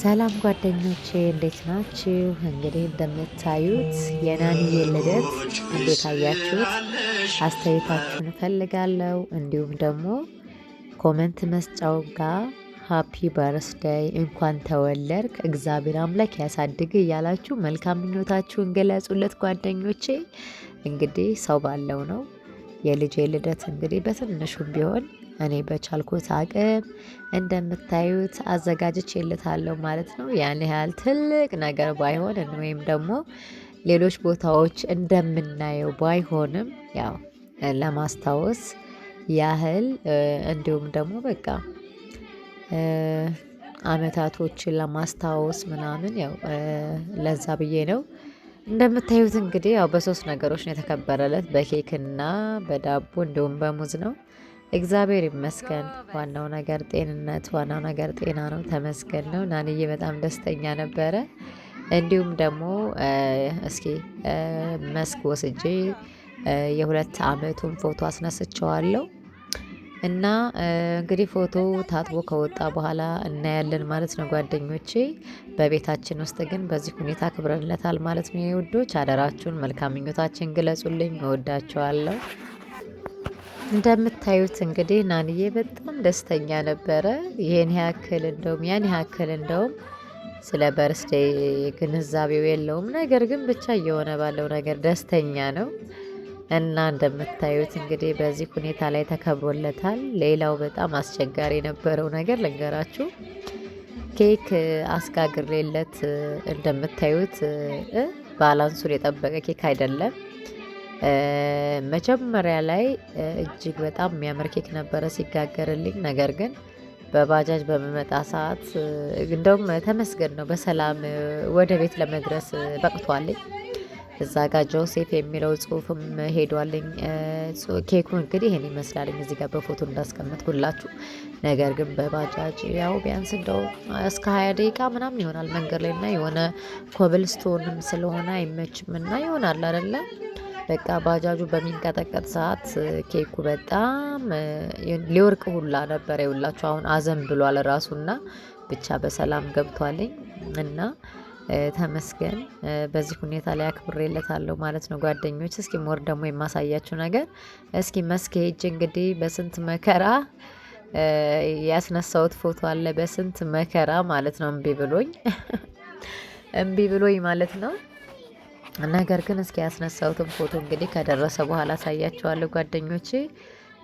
ሰላም ጓደኞቼ እንዴት ናችሁ? እንግዲህ እንደምታዩት የናንዬ ልደት እንዴት አያችሁት? አስተያየታችሁን እፈልጋለሁ። እንዲሁም ደግሞ ኮመንት መስጫው ጋር ሃፒ በርስደይ እንኳን ተወለድክ እግዚአብሔር አምላክ ያሳድግ እያላችሁ መልካም ምኞታችሁን ገለጹለት ጓደኞቼ። እንግዲህ ሰው ባለው ነው የልጄ ልደት እንግዲህ በትንሹም ቢሆን እኔ በቻልኩት አቅም እንደምታዩት አዘጋጅቼለታለሁ ማለት ነው። ያን ያህል ትልቅ ነገር ባይሆን ወይም ደግሞ ሌሎች ቦታዎች እንደምናየው ባይሆንም ያው ለማስታወስ ያህል እንዲሁም ደግሞ በቃ አመታቶችን ለማስታወስ ምናምን ያው ለዛ ብዬ ነው። እንደምታዩት እንግዲህ ያው በሶስት ነገሮች ነው የተከበረለት፣ በኬክና በዳቦ እንዲሁም በሙዝ ነው። እግዚአብሔር ይመስገን። ዋናው ነገር ጤንነት፣ ዋናው ነገር ጤና ነው። ተመስገን ነው። ናንዬ በጣም ደስተኛ ነበረ። እንዲሁም ደግሞ እስኪ መስክ ወስጄ የ2 አመቱን ፎቶ አስነስቸዋለሁ እና እንግዲህ ፎቶ ታጥቦ ከወጣ በኋላ እናያለን ማለት ነው ጓደኞቼ። በቤታችን ውስጥ ግን በዚህ ሁኔታ አክብረንለታል ማለት ነው። የውዶች አደራችሁን መልካም ምኞታችን ግለጹልኝ። እወዳቸዋለሁ። እንደምታዩት እንግዲህ ናንዬ በጣም ደስተኛ ነበረ። ይሄን ያክል እንደውም ያን ያክል እንደውም ስለ በርስዴይ ግንዛቤው የለውም። ነገር ግን ብቻ እየሆነ ባለው ነገር ደስተኛ ነው እና እንደምታዩት እንግዲህ በዚህ ሁኔታ ላይ ተከብሮለታል። ሌላው በጣም አስቸጋሪ የነበረው ነገር ልንገራችሁ። ኬክ አስጋግሬለት እንደምታዩት ባላንሱን የጠበቀ ኬክ አይደለም። መጀመሪያ ላይ እጅግ በጣም የሚያምር ኬክ ነበረ ሲጋገርልኝ። ነገር ግን በባጃጅ በመመጣ ሰዓት እንደውም ተመስገን ነው በሰላም ወደ ቤት ለመድረስ በቅቷልኝ። እዛ ጋር ጆሴፍ የሚለው ጽሁፍም ሄዷልኝ። ኬኩ እንግዲህ ይሄን ይመስላልኝ እዚህ ጋር በፎቶ እንዳስቀመጥኩላችሁ። ነገር ግን በባጃጅ ያው ቢያንስ እንደው እስከ 20 ደቂቃ ምናምን ይሆናል መንገድ ላይ እና የሆነ ኮብልስቶንም ስለሆነ አይመችም እና ይሆናል አይደለ በቃ ባጃጁ በሚንቀጠቀጥ ሰዓት ኬኩ በጣም ሊወርቅ ሁላ ነበር። ይውላችሁ አሁን አዘን ብሏል ራሱና ብቻ በሰላም ገብቷልኝ እና ተመስገን። በዚህ ሁኔታ ላይ አክብሬለታለሁ ማለት ነው ጓደኞች። እስኪ ሞር ደግሞ የማሳያችሁ ነገር እስኪ መስክ ሄጄ እንግዲህ በስንት መከራ ያስነሳሁት ፎቶ አለ። በስንት መከራ ማለት ነው እምቢ ብሎኝ ማለት ነው። ነገር ግን እስኪ ያስነሳሁትን ፎቶ እንግዲህ ከደረሰ በኋላ አሳያችኋለሁ ጓደኞቼ።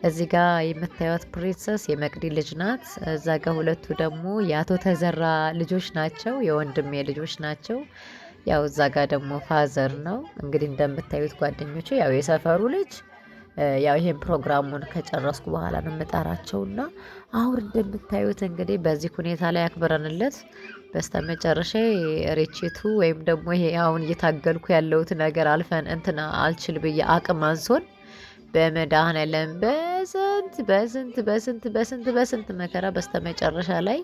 እዚህ ጋር የምታዩት ፕሪንሰስ የመቅዲ ልጅ ናት። እዛ ጋር ሁለቱ ደግሞ የአቶ ተዘራ ልጆች ናቸው፣ የወንድሜ ልጆች ናቸው። ያው እዛ ጋር ደግሞ ፋዘር ነው። እንግዲህ እንደምታዩት ጓደኞቼ ያው የሰፈሩ ልጅ ያው ይሄን ፕሮግራሙን ከጨረስኩ በኋላ ነው የምጠራቸውና አሁን እንደምታዩት እንግዲህ በዚህ ሁኔታ ላይ አክብረንለት በስተመጨረሻ ሬቼቱ ወይም ደግሞ ይሄ አሁን እየታገልኩ ያለሁት ነገር አልፈን እንትና አልችል ብዬ አቅም አንሶን በመድኃኔዓለም በስንት መከራ በስተመጨረሻ ላይ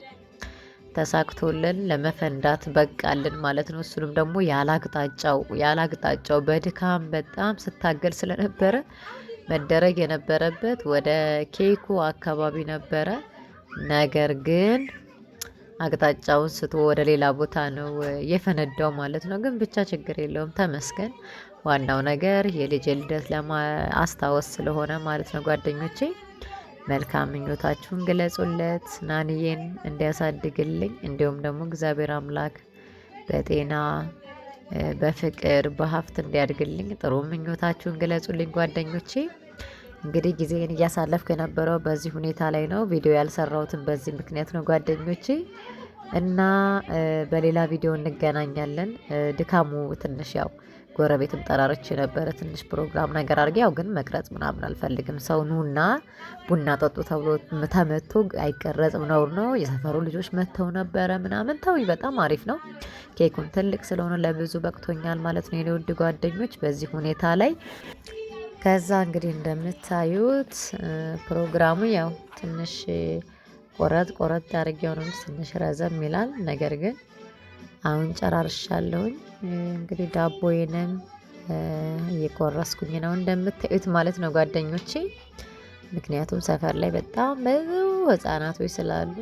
ለመፈንዳት በቃልን ማለት ነው። እሱንም ደግሞ ያላግጣጫው በድካም በጣም ስታገል ስለነበረ መደረግ የነበረበት ወደ ኬኩ አካባቢ ነበረ። ነገር ግን አቅጣጫውን ስቶ ወደ ሌላ ቦታ ነው የፈነዳው ማለት ነው። ግን ብቻ ችግር የለውም ተመስገን። ዋናው ነገር የልጅ ልደት ለማስታወስ ስለሆነ ማለት ነው ጓደኞቼ። መልካም ምኞታችሁን ግለጹለት፣ ናንዬን እንዲያሳድግልኝ እንዲሁም ደግሞ እግዚአብሔር አምላክ በጤና በፍቅር በሀብት እንዲያድግልኝ ጥሩ ምኞታችሁን ግለጹልኝ ጓደኞቼ። እንግዲህ ጊዜን እያሳለፍኩ የነበረው በዚህ ሁኔታ ላይ ነው። ቪዲዮ ያልሰራሁትን በዚህ ምክንያት ነው ጓደኞቼ እና በሌላ ቪዲዮ እንገናኛለን። ድካሙ ትንሽ ያው ጎረቤትም ጠራርቼ ነበረ ትንሽ ፕሮግራም ነገር አድርጌ ያው ግን መቅረጽ ምናምን አልፈልግም። ሰው ኑና ቡና ጠጡ ተብሎ ተመቶ አይቀረጽም፣ ነውር ነው። የሰፈሩ ልጆች መጥተው ነበረ ምናምን ተውኝ። በጣም አሪፍ ነው። ኬኩን ትልቅ ስለሆነ ለብዙ በቅቶኛል ማለት ነው የኔ ውድ ጓደኞች በዚህ ሁኔታ ላይ። ከዛ እንግዲህ እንደምታዩት ፕሮግራሙ ያው ትንሽ ቆረጥ አድርጌው ነው ትንሽ ረዘም ይላል። ነገር ግን አሁን ጨራርሻለሁኝ። እንግዲህ ዳቦዬንም እየቆረስኩኝ ነው እንደምታዩት ማለት ነው ጓደኞቼ። ምክንያቱም ሰፈር ላይ በጣም ብዙ ህፃናቶች ስላሉ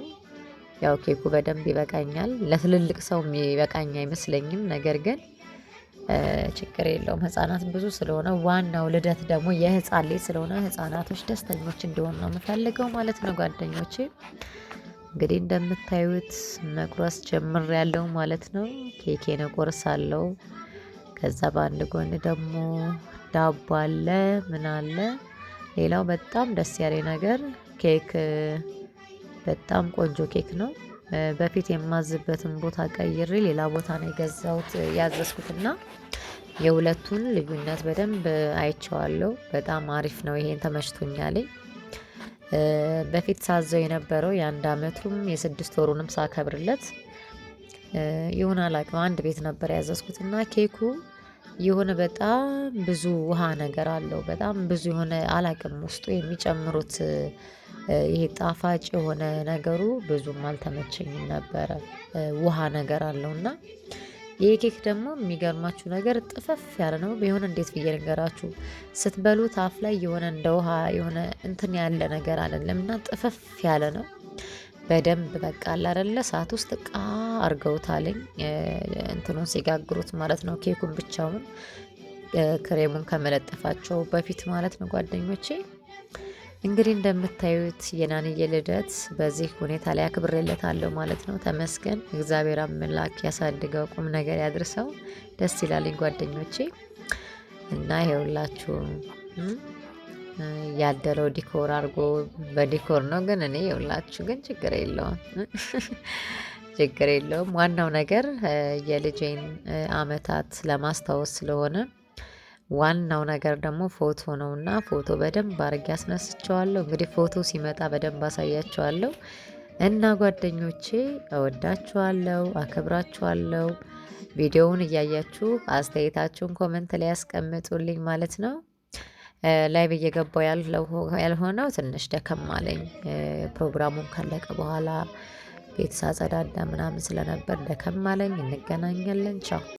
ያው ኬኩ በደንብ ይበቃኛል። ለትልልቅ ሰው የሚበቃኝ አይመስለኝም። ነገር ግን ችግር የለውም። ህፃናት ብዙ ስለሆነ ዋናው ልደት ደግሞ የህፃን ልጅ ስለሆነ ህፃናቶች ደስተኞች እንዲሆኑ ነው የምፈልገው ማለት ነው ጓደኞቼ። እንግዲህ እንደምታዩት መቁረስ ጀምሬያለሁ ማለት ነው። ኬኬን እቆርሳለሁ። ከዛ በአንድ ጎን ደግሞ ዳቦ አለ ምን አለ። ሌላው በጣም ደስ ያለኝ ነገር ኬክ በጣም ቆንጆ ኬክ ነው። በፊት የማዝበትን ቦታ ቀይሬ ሌላ ቦታ ነው የገዛሁት ያዘዝኩትና የሁለቱን ልዩነት በደንብ አይቼዋለሁ። በጣም አሪፍ ነው። ይሄን ተመችቶኛል። በፊት ሳዘው የነበረው የአንድ አመቱም የስድስት ወሩንም ሳከብርለት የሆነ አላቅም አንድ ቤት ነበር ያዘዝኩትና ኬኩ የሆነ በጣም ብዙ ውሃ ነገር አለው። በጣም ብዙ የሆነ አላቅም ውስጡ የሚጨምሩት ይሄ ጣፋጭ የሆነ ነገሩ ብዙም አልተመቸኝም ነበረ። ውሃ ነገር አለውና ይሄ ኬክ ደግሞ የሚገርማችሁ ነገር ጥፍፍ ያለ ነው። ቢሆን እንዴት ብዬ ልንገራችሁ፣ ስትበሉት አፍ ላይ የሆነ እንደ ውሃ የሆነ እንትን ያለ ነገር አይደለምና ጥፍፍ ያለ ነው። በደንብ በቃ አለ አይደለ ሰዓት ውስጥ ቃ አርገውታልኝ እንትኑን ሲጋግሩት ማለት ነው። ኬኩን ብቻውን ክሬሙን ከመለጠፋቸው በፊት ማለት ነው ጓደኞቼ። እንግዲህ እንደምታዩት የናንዬ ልደት በዚህ ሁኔታ ላይ አክብሬለታለሁ ማለት ነው። ተመስገን እግዚአብሔር አምላክ ያሳድገው፣ ቁም ነገር ያድርሰው። ደስ ይላልኝ ጓደኞቼ። እና ይኸውላችሁ ያደለው ዲኮር አድርጎ በዲኮር ነው ግን እኔ ይኸውላችሁ ግን ችግር የለውም ችግር የለውም። ዋናው ነገር የልጄን አመታት ለማስታወስ ስለሆነ ዋናው ነገር ደግሞ ፎቶ ነውና ፎቶ በደንብ አድርጌ አስነስቸዋለሁ። እንግዲህ ፎቶ ሲመጣ በደንብ አሳያቸዋለሁ። እና ጓደኞቼ እወዳችኋለሁ፣ አከብራችኋለሁ። ቪዲዮውን እያያችሁ አስተያየታችሁን ኮመንት ላይ ያስቀምጡልኝ ማለት ነው። ላይቭ እየገባው ያልሆነው ትንሽ ደከም አለኝ። ፕሮግራሙን ካለቀ በኋላ ቤት ሳጸዳዳ ምናምን ስለነበር ደከም አለኝ። እንገናኛለን። ቻው